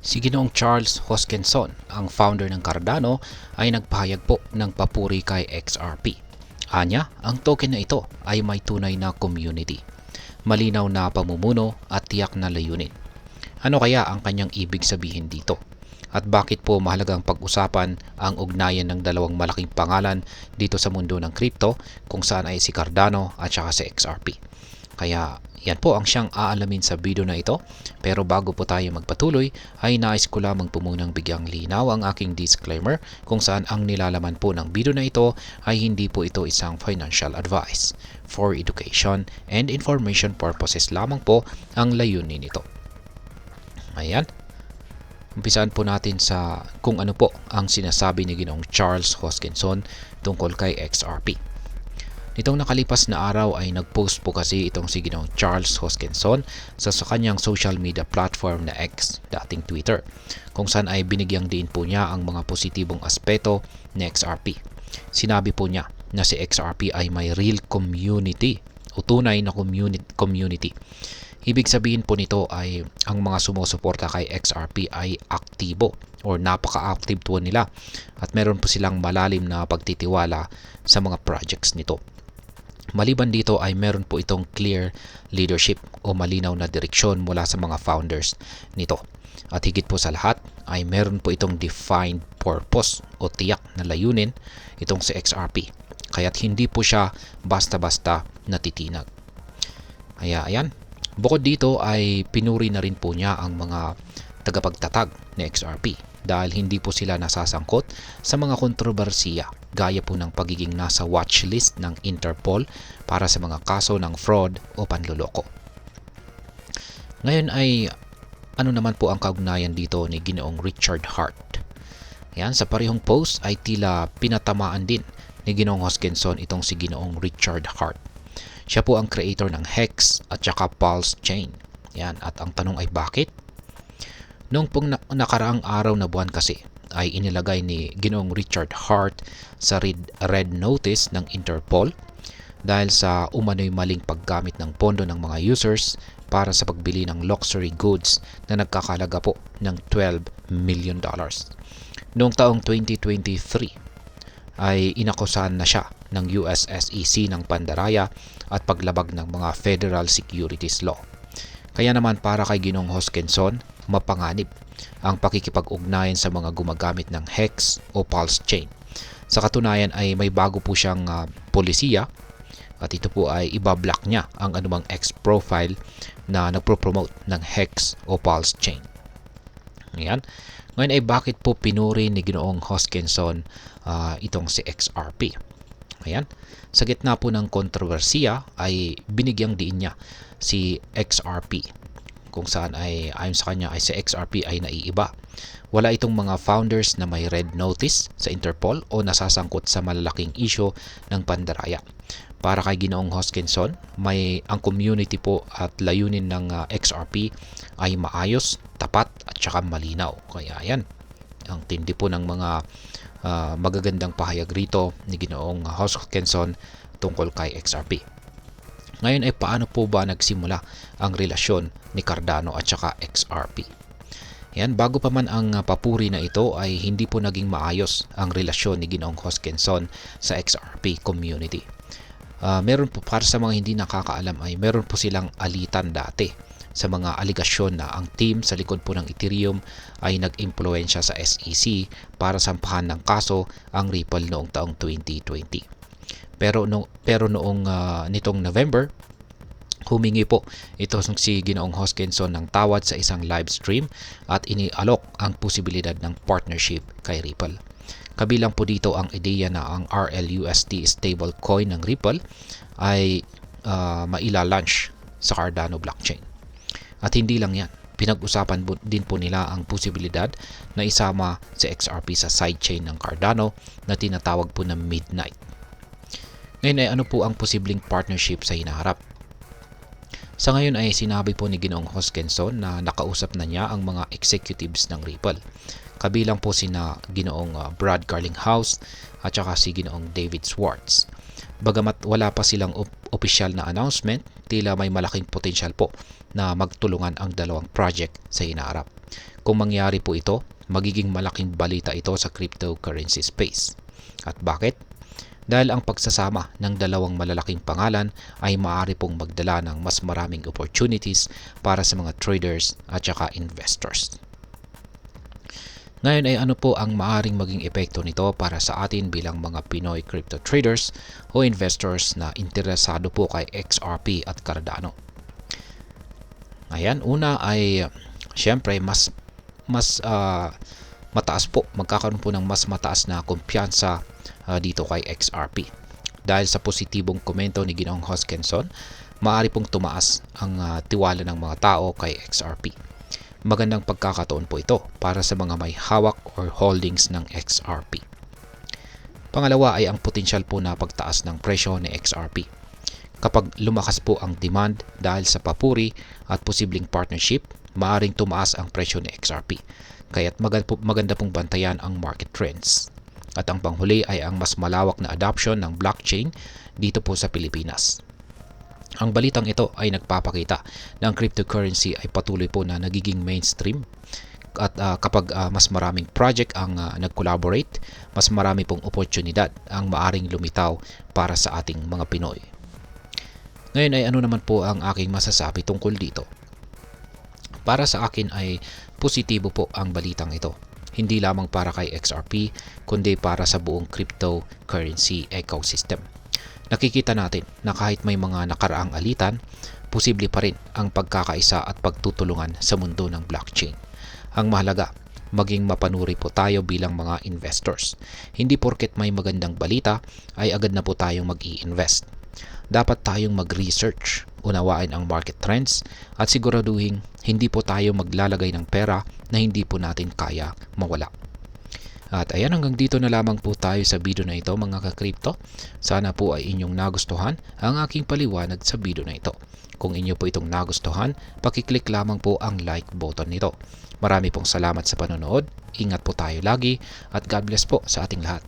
Si Ginoong Charles Hoskinson, ang founder ng Cardano, ay nagpahayag po ng papuri kay XRP. Anya, ang token na ito ay may tunay na community, malinaw na pamumuno at tiyak na layunin. Ano kaya ang kanyang ibig sabihin dito? At bakit po mahalagang pag-usapan ang ugnayan ng dalawang malaking pangalan dito sa mundo ng crypto kung saan ay si Cardano at saka si XRP? Kaya yan po ang siyang aalamin sa video na ito. Pero bago po tayo magpatuloy ay nais ko lamang po munang bigyang linaw ang aking disclaimer kung saan ang nilalaman po ng video na ito ay hindi po ito isang financial advice. For education and information purposes lamang po ang layunin nito. Ayan. Umpisaan po natin sa kung ano po ang sinasabi ni Ginoong Charles Hoskinson tungkol kay XRP. Nitong nakalipas na araw ay nag-post po kasi itong si Ginoong Charles Hoskinson sa kanyang social media platform na X, dating Twitter, kung saan ay binigyang din po niya ang mga positibong aspeto ni XRP. Sinabi po niya na si XRP ay may real community o tunay na community. Ibig sabihin po nito ay ang mga sumusuporta kay XRP ay aktibo or napaka-active po nila at meron po silang malalim na pagtitiwala sa mga projects nito. Maliban dito ay meron po itong clear leadership o malinaw na direksyon mula sa mga founders nito. At higit po sa lahat ay meron po itong defined purpose o tiyak na layunin itong si XRP. Kaya't hindi po siya basta-basta natitinag. Kaya ayan, bukod dito ay pinuri na rin po niya ang mga tagapagtatag ni XRP dahil hindi po sila nasasangkot sa mga kontrobersiya gaya po ng pagiging nasa watchlist ng Interpol para sa mga kaso ng fraud o panloloko. Ngayon ay ano naman po ang kaugnayan dito ni Ginoong Richard Heart? Yan, sa parehong post ay tila pinatamaan din ni Ginoong Hoskinson itong si Ginoong Richard Heart. Siya po ang creator ng Hex at saka Pulse Chain. Yan, at ang tanong ay bakit? Noong pong nakaraang araw na buwan kasi ay inilagay ni Ginoong Richard Heart sa red notice ng Interpol dahil sa umano'y maling paggamit ng pondo ng mga users para sa pagbili ng luxury goods na nagkakalaga po ng $12 million. Noong taong 2023 ay inakusahan na siya ng US SEC ng pandaraya at paglabag ng mga federal securities law. Kaya naman para kay Ginoong Hoskinson, mapanganib ang pakikipag-ugnayan sa mga gumagamit ng Hex o Pulse Chain. Sa katunayan ay may bago po siyang polisiya at ito po ay ibablock niya ang anumang ex-profile na nagpro-promote ng Hex o Pulse Chain. Ayan. Ngayon ay bakit po pinuri ni Ginoong Hoskinson itong si XRP? Ayan. Sa gitna po ng kontrobersiya ay binigyang diin niya si XRP kung saan ay ayon sa kanya ay si XRP ay naiiba. Wala itong mga founders na may red notice sa Interpol o nasasangkot sa malalaking issue ng pandaraya. Para kay Ginoong Hoskinson, ang community po at layunin ng XRP ay maayos, tapat at saka malinaw. Kaya yan, ang tindi po ng mga magagandang pahayag rito ni Ginoong Hoskinson tungkol kay XRP. Ngayon ay paano po ba nagsimula ang relasyon ni Cardano at saka XRP? Yan, bago pa man ang papuri na ito ay hindi po naging maayos ang relasyon ni Ginoong Hoskinson sa XRP community. Meron po, para sa mga hindi nakakaalam, ay meron po silang alitan dati sa mga aligasyon na ang team sa likod po ng Ethereum ay nag-impluensya sa SEC para sampahan ng kaso ang Ripple noong taong 2020. Pero noong nitong November, humingi po ito si Ginoong Hoskinson ng tawad sa isang live stream at inialok ang posibilidad ng partnership kay Ripple. Kabilang po dito ang ideya na ang RLUSD stablecoin ng Ripple ay maila-launch sa Cardano blockchain. At hindi lang yan, pinag-usapan din po nila ang posibilidad na isama si XRP sa sidechain ng Cardano na tinatawag po na Midnight. Ngayon ay ano po ang posibleng partnership sa hinaharap? Sa ngayon ay sinabi po ni Ginoong Hoskinson na nakausap na niya ang mga executives ng Ripple. Kabilang po sina Ginoong Brad Garlinghouse at saka si Ginoong David Schwartz. Bagamat wala pa silang opisyal na announcement, tila may malaking potensyal po na magtulungan ang dalawang project sa hinaharap. Kung mangyari po ito, magiging malaking balita ito sa cryptocurrency space. At bakit? Dahil ang pagsasama ng dalawang malalaking pangalan ay maaari pong magdala ng mas maraming opportunities para sa mga traders at saka investors. Ngayon ay ano po ang maaring maging epekto nito para sa atin bilang mga Pinoy crypto traders o investors na interesado po kay XRP at Cardano? Ayan, una ay syempre mas mataas po, magkakaroon po ng mas mataas na kumpiyansa dito kay XRP. Dahil sa positibong komento ni Ginoong Hoskinson, maaari pong tumaas ang tiwala ng mga tao kay XRP. Magandang pagkakataon po ito para sa mga may hawak or holdings ng XRP. Pangalawa ay ang potensyal po na pagtaas ng presyo ni XRP. Kapag lumakas po ang demand dahil sa papuri at posibleng partnership, maaring tumaas ang presyo ni XRP. Kaya't maganda pong bantayan ang market trends. At ang panghuli ay ang mas malawak na adoption ng blockchain dito po sa Pilipinas. Ang balitang ito ay nagpapakita na ang cryptocurrency ay patuloy po na nagiging mainstream. At kapag mas maraming project ang nag-collaborate, mas marami pong oportunidad ang maaring lumitaw para sa ating mga Pinoy. Ngayon ay ano naman po ang aking masasabi tungkol dito? Para sa akin ay positibo po ang balitang ito. Hindi lamang para kay XRP, kundi para sa buong cryptocurrency ecosystem. Nakikita natin na kahit may mga nakaraang alitan, posible pa rin ang pagkakaisa at pagtutulungan sa mundo ng blockchain. Ang mahalaga, maging mapanuri po tayo bilang mga investors. Hindi porket may magandang balita ay agad na po tayong mag-i-invest. Dapat tayong mag-research, unawain ang market trends at siguraduhin hindi po tayo maglalagay ng pera na hindi po natin kaya mawala. At ayan, hanggang dito na lamang po tayo sa video na ito mga ka-crypto. Sana po ay inyong nagustuhan ang aking paliwanag sa video na ito. Kung inyo po itong nagustuhan, pakiclick lamang po ang like button nito. Marami pong salamat sa panonood, ingat po tayo lagi at God bless po sa ating lahat.